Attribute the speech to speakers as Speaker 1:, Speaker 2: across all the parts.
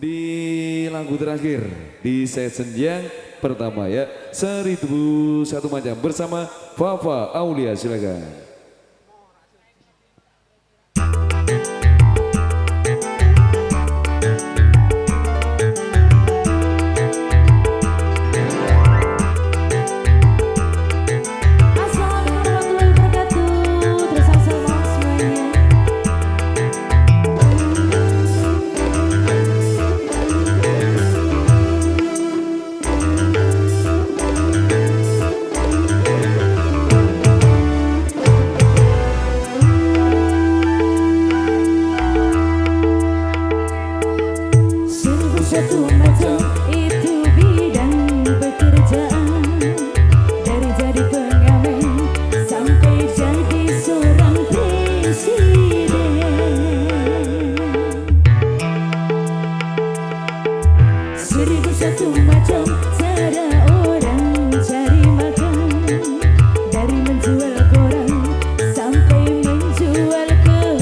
Speaker 1: di lagu terakhir di season yang pertama ya. 1001 macam bersama Fafa Aulia, silakan.
Speaker 2: Satu macam itu bidang pekerjaan, dari jadi pengamen sampai jadi seorang presiden. 1001 macam cara orang cari makan, dari menjual koran sampai menjual kehormatan.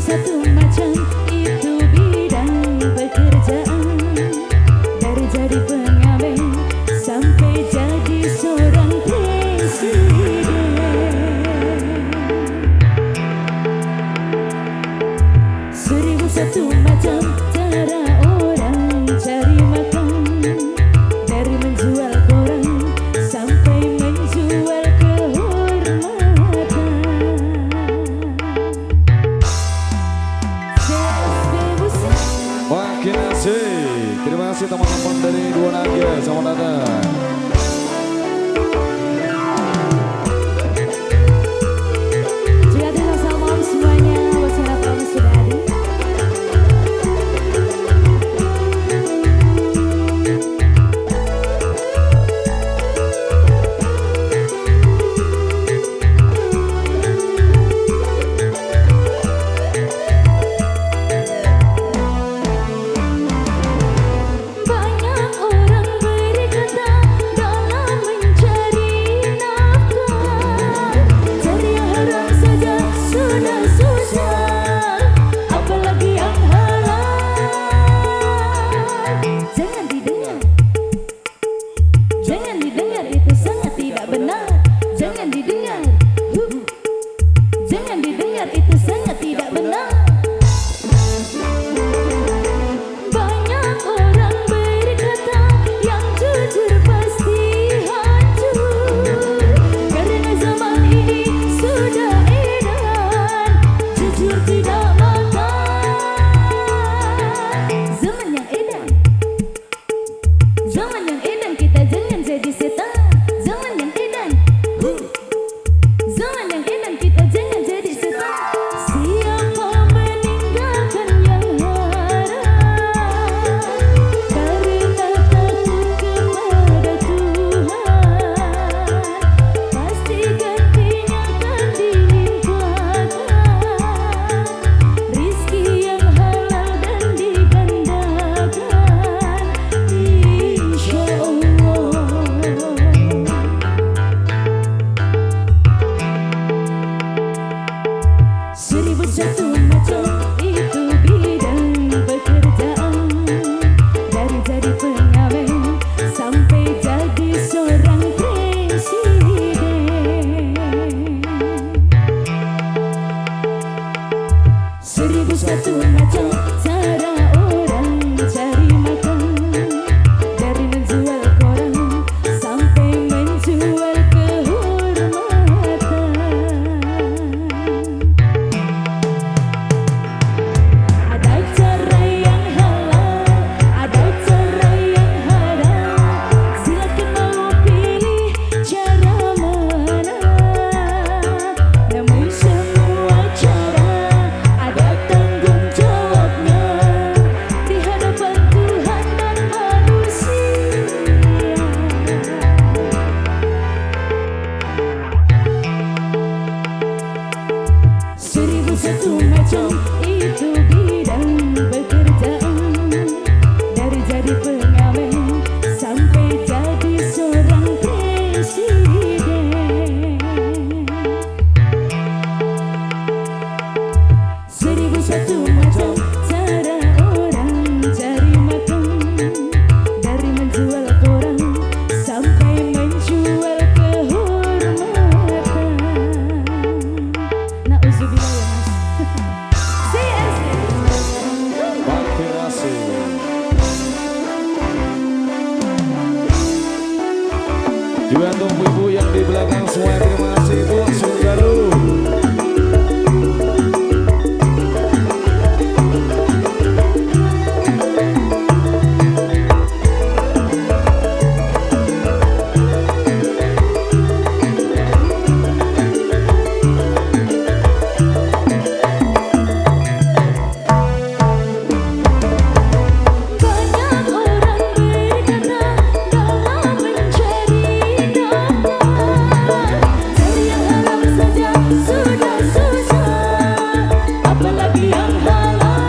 Speaker 2: Satu macam itu bidang pekerjaan, dari jadi pengamen sampai jadi seorang presiden. 1001 macam cara orang cari makan, dari menjual koran sampai menjual kehormatan.
Speaker 1: Makin asik. Terima kasih teman-teman dari Dua Naga, selamat datang.
Speaker 2: Juga terima salam semuanya buat saudara Prabu Sudadi. Jangan didengar, itu sangat tidak benar. Banyak orang berkata yang jujur pasti hancur, karena zaman ini sudah edan, jujur tidak makan. Zaman yang edan, zaman yang edan, kita jangan jadi setan. Zaman yang edan, zaman yang edan, kita jangan jadi setan. Siapa meninggalkan yang haram karena takut kepada Tuhan, pasti gantinya akan dilimpahkan rizki yang halal dan digandakan, insya Allah. 1001 macam itu bidang pekerjaan, dari jadi pengamen sampai jadi seorang presiden. 1001 macam cara orang cari makan, dari menjual koran sampai menjual kehormatan. Ada cara yang halal, ada cara yang haram, silakan mau pilih cara mana. Namun semua cara ada satu macam itu bidang pekerjaan. Dari jadi pengamen sampai jadi seorang presiden. 1001 macam cara orang cari makan. Dari menjual koran sampai menjual kehormatan. Nauzubillah ya mas. CSD
Speaker 1: Makin asik. Juga untuk ibu yang di belakang semua terima kasih ibu. Sunggalu.
Speaker 2: banyak orang berkata dalam mencari nafkah. Cari yang halal saja sudah susah, apalagi yang halal.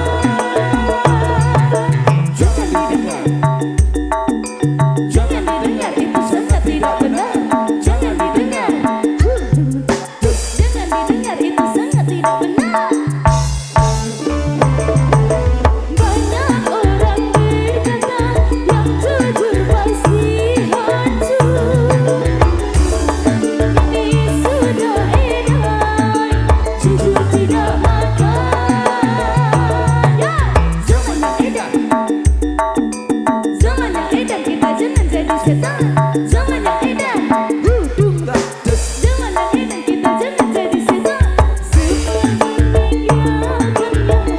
Speaker 2: Jangan didengar, jangan didengar, itu sangat tidak benar. Jangan didengar, jangan didengar, itu sangat tidak benar. Banyak orang berkata yang jujur pasti hancur. Ini sudah edan, jujur tidak makan. Ya, zaman yang edan, zaman yang edan, kita jangan jadi setan. Zaman yang edan, zaman yang edan, kita jangan jadi setan. Semua meninggalkan yang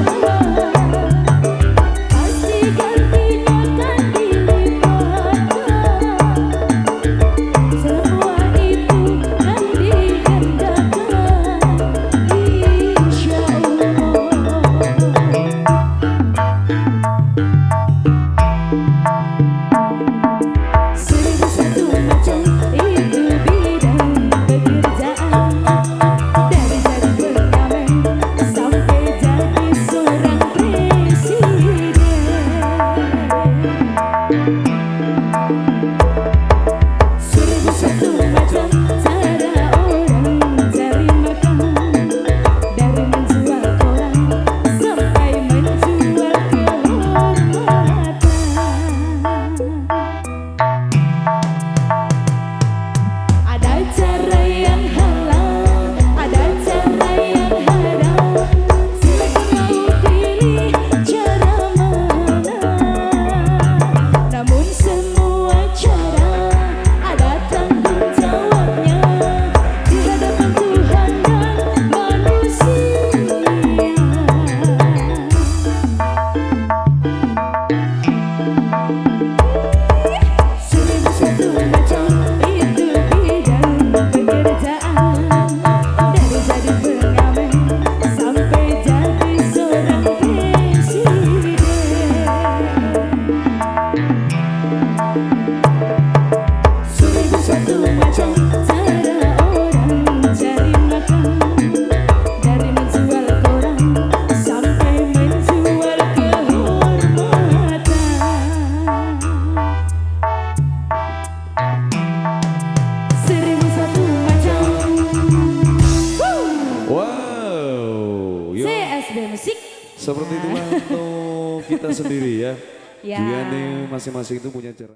Speaker 2: haram. Pasti gantinya kan dilipat. Semua itu kan digandakan, insya Allah. 1001 macam itu bidang pekerjaan. Dari jadi pengamen sampai jadi seorang presiden. 1001 macam cara orang cari makan. Dari menjual koran sampai menjual kehormatan. Ada cara yang halal, ada cara yang haram. Silakan mau pilih cara mana. Namun semua cara ada tanggung jawabnya di hadapan Tuhan dan manusia. 1001 macam itu bidang pekerjaan. Dari jadi pengamen sampai jadi seorang presiden. 1001 macam cara orang cari makan. Dari menjual koran sampai menjual kehormatan. 1001 macam.
Speaker 1: Wow. Yuk.
Speaker 2: CSB Musik.
Speaker 1: Seperti itulah untuk kita sendiri ya.
Speaker 2: Ya.
Speaker 1: Juga nih masing-masing itu punya cara.